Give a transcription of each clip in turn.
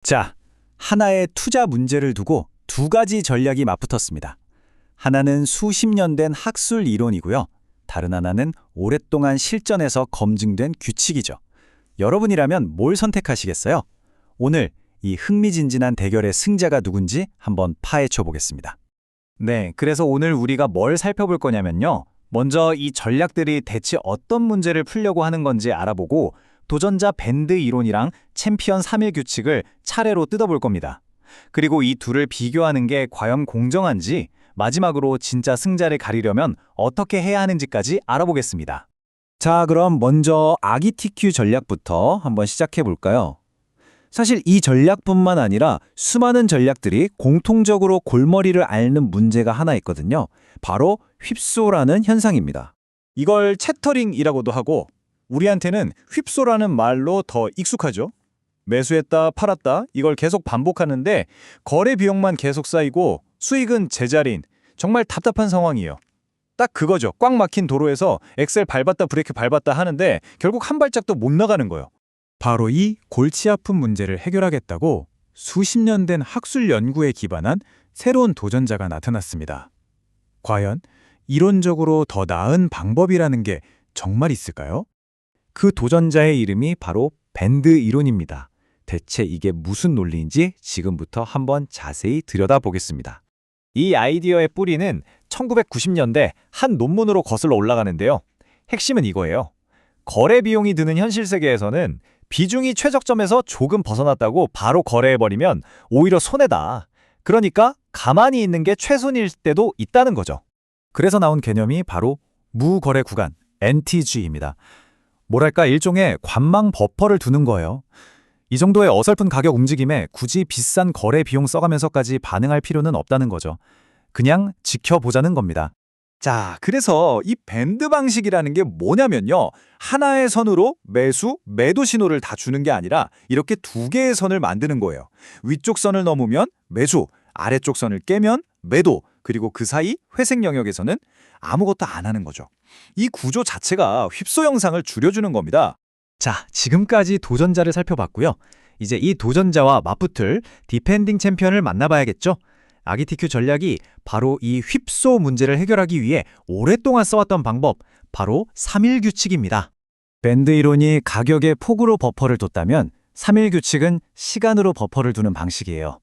자, 하나의 투자 문제를 두고 두 가지 전략이 맞붙었습니다. 하나는 수십 년 된 학술 이론이고요. 다른 하나는 오랫동안 실전에서 검증된 규칙이죠. 여러분이라면 뭘 선택하시겠어요? 오늘 이 흥미진진한 대결의 승자가 누군지 한번 파헤쳐 보겠습니다. 네, 그래서 오늘 우리가 뭘 살펴볼 거냐면요. 먼저 이 전략들이 대체 어떤 문제를 풀려고 하는 건지 알아보고 도전자 밴드 이론이랑 챔피언 3일 규칙을 차례로 뜯어볼 겁니다. 그리고 이 둘을 비교하는 게 과연 공정한지, 마지막으로 진짜 승자를 가리려면 어떻게 해야 하는지까지 알아보겠습니다. 자, 그럼 먼저 아기 TQ 전략부터 한번 시작해 볼까요? 사실 이 전략뿐만 아니라 수많은 전략들이 공통적으로 골머리를 앓는 문제가 하나 있거든요. 바로 휩소라는 현상입니다. 이걸 채터링이라고도 하고 우리한테는 휩소라는 말로 더 익숙하죠. 매수했다 팔았다 이걸 계속 반복하는데 거래 비용만 계속 쌓이고 수익은 제자리인 정말 답답한 상황이에요. 딱 그거죠. 꽉 막힌 도로에서 엑셀 밟았다 브레이크 밟았다 하는데 결국 한 발짝도 못 나가는 거예요. 바로 이 골치 아픈 문제를 해결하겠다고 수십 년 된 학술 연구에 기반한 새로운 도전자가 나타났습니다. 과연 이론적으로 더 나은 방법이라는 게 정말 있을까요? 그 도전자의 이름이 바로 밴드 이론입니다. 대체 이게 무슨 논리인지 지금부터 한번 자세히 들여다보겠습니다. 이 아이디어의 뿌리는 1990년대 한 논문으로 거슬러 올라가는데요. 핵심은 이거예요. 거래 비용이 드는 현실 세계에서는 비중이 최저점에서 조금 벗어났다고 바로 거래해버리면 오히려 손해다. 그러니까 가만히 있는 게 최선일 때도 있다는 거죠. 그래서 나온 개념이 바로 무거래 구간, NTG입니다. 뭐랄까 일종의 관망 버퍼를 두는 거예요. 이 정도의 어설픈 가격 움직임에 굳이 비싼 거래 비용 써가면서까지 반응할 필요는 없다는 거죠. 그냥 지켜보자는 겁니다. 자, 그래서 이 밴드 방식이라는 게 뭐냐면요. 하나의 선으로 매수, 매도 신호를 다 주는 게 아니라 이렇게 두 개의 선을 만드는 거예요. 위쪽 선을 넘으면 매수, 아래쪽 선을 깨면 매도, 그리고 그 사이 회색 영역에서는 아무것도 안 하는 거죠. 이 구조 자체가 휩소 영상을 줄여주는 겁니다. 자, 지금까지 도전자를 살펴봤고요. 이제 이 도전자와 맞붙을 디펜딩 챔피언을 만나봐야겠죠? 아기TQ 전략이 바로 이 휩소 문제를 해결하기 위해 오랫동안 써왔던 방법, 바로 3일 규칙입니다. 밴드 이론이 가격의 폭으로 버퍼를 뒀다면 3일 규칙은 시간으로 버퍼를 두는 방식이에요.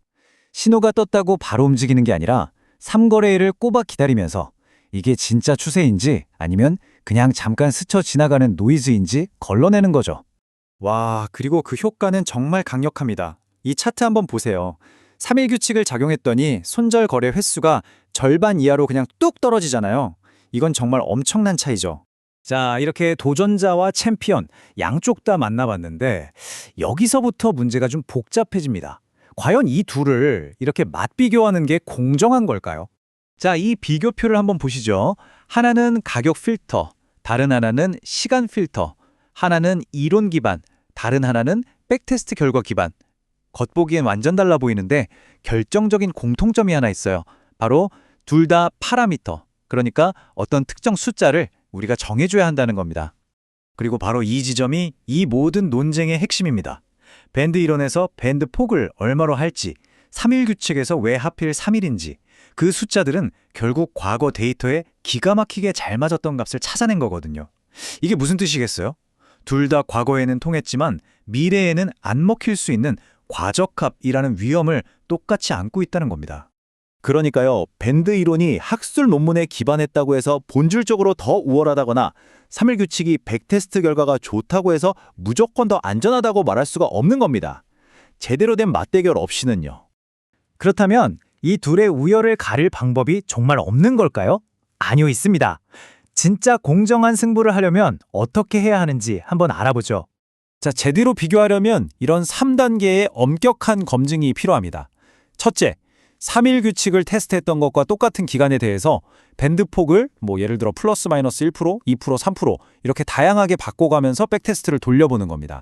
신호가 떴다고 바로 움직이는 게 아니라 3거래일을 꼬박 기다리면서 이게 진짜 추세인지 아니면 그냥 잠깐 스쳐 지나가는 노이즈인지 걸러내는 거죠. 와, 그리고 그 효과는 정말 강력합니다. 이 차트 한번 보세요. 3일 규칙을 작용했더니 손절 거래 횟수가 절반 이하로 그냥 뚝 떨어지잖아요. 이건 정말 엄청난 차이죠. 자, 이렇게 도전자와 챔피언 양쪽 다 만나봤는데 여기서부터 문제가 좀 복잡해집니다. 과연 이 둘을 이렇게 맞비교하는 게 공정한 걸까요? 자, 이 비교표를 한번 보시죠. 하나는 가격 필터, 다른 하나는 시간 필터, 하나는 이론 기반, 다른 하나는 백테스트 결과 기반. 겉보기엔 완전 달라 보이는데 결정적인 공통점이 하나 있어요. 바로 둘 다 파라미터, 그러니까 어떤 특정 숫자를 우리가 정해줘야 한다는 겁니다. 그리고 바로 이 지점이 이 모든 논쟁의 핵심입니다. 밴드 이론에서 밴드 폭을 얼마로 할지, 3일 규칙에서 왜 하필 3일인지, 그 숫자들은 결국 과거 데이터에 기가 막히게 잘 맞았던 값을 찾아낸 거거든요. 이게 무슨 뜻이겠어요? 둘 다 과거에는 통했지만 미래에는 안 먹힐 수 있는 과적합이라는 위험을 똑같이 안고 있다는 겁니다. 그러니까요, 밴드 이론이 학술 논문에 기반했다고 해서 본질적으로 더 우월하다거나 3일 규칙이 백테스트 결과가 좋다고 해서 무조건 더 안전하다고 말할 수가 없는 겁니다. 제대로 된 맞대결 없이는요. 그렇다면 이 둘의 우열을 가릴 방법이 정말 없는 걸까요? 아니요, 있습니다. 진짜 공정한 승부를 하려면 어떻게 해야 하는지 한번 알아보죠. 자, 제대로 비교하려면 이런 3단계의 엄격한 검증이 필요합니다. 첫째, 3일 규칙을 테스트했던 것과 똑같은 기간에 대해서 밴드 폭을 예를 들어 플러스 마이너스 1%, 2%, 3% 이렇게 다양하게 바꿔가면서 백테스트를 돌려보는 겁니다.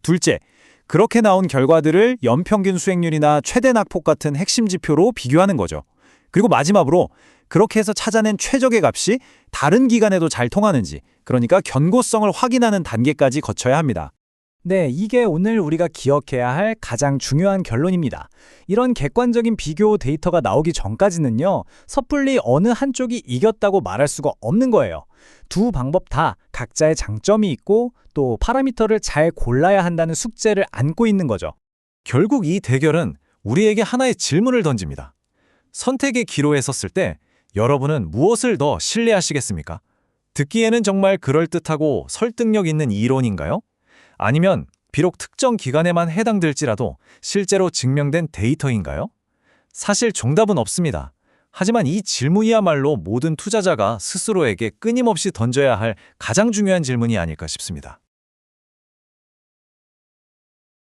둘째, 그렇게 나온 결과들을 연평균 수익률이나 최대 낙폭 같은 핵심 지표로 비교하는 거죠. 그리고 마지막으로 그렇게 해서 찾아낸 최적의 값이 다른 기간에도 잘 통하는지, 그러니까 견고성을 확인하는 단계까지 거쳐야 합니다. 네, 이게 오늘 우리가 기억해야 할 가장 중요한 결론입니다. 이런 객관적인 비교 데이터가 나오기 전까지는요, 섣불리 어느 한쪽이 이겼다고 말할 수가 없는 거예요. 두 방법 다 각자의 장점이 있고 또 파라미터를 잘 골라야 한다는 숙제를 안고 있는 거죠. 결국 이 대결은 우리에게 하나의 질문을 던집니다. 선택의 기로에 섰을 때 여러분은 무엇을 더 신뢰하시겠습니까? 듣기에는 정말 그럴듯하고 설득력 있는 이론인가요? 아니면 비록 특정 기관에만 해당될지라도 실제로 증명된 데이터인가요? 사실 정답은 없습니다. 하지만 이 질문이야말로 모든 투자자가 스스로에게 끊임없이 던져야 할 가장 중요한 질문이 아닐까 싶습니다.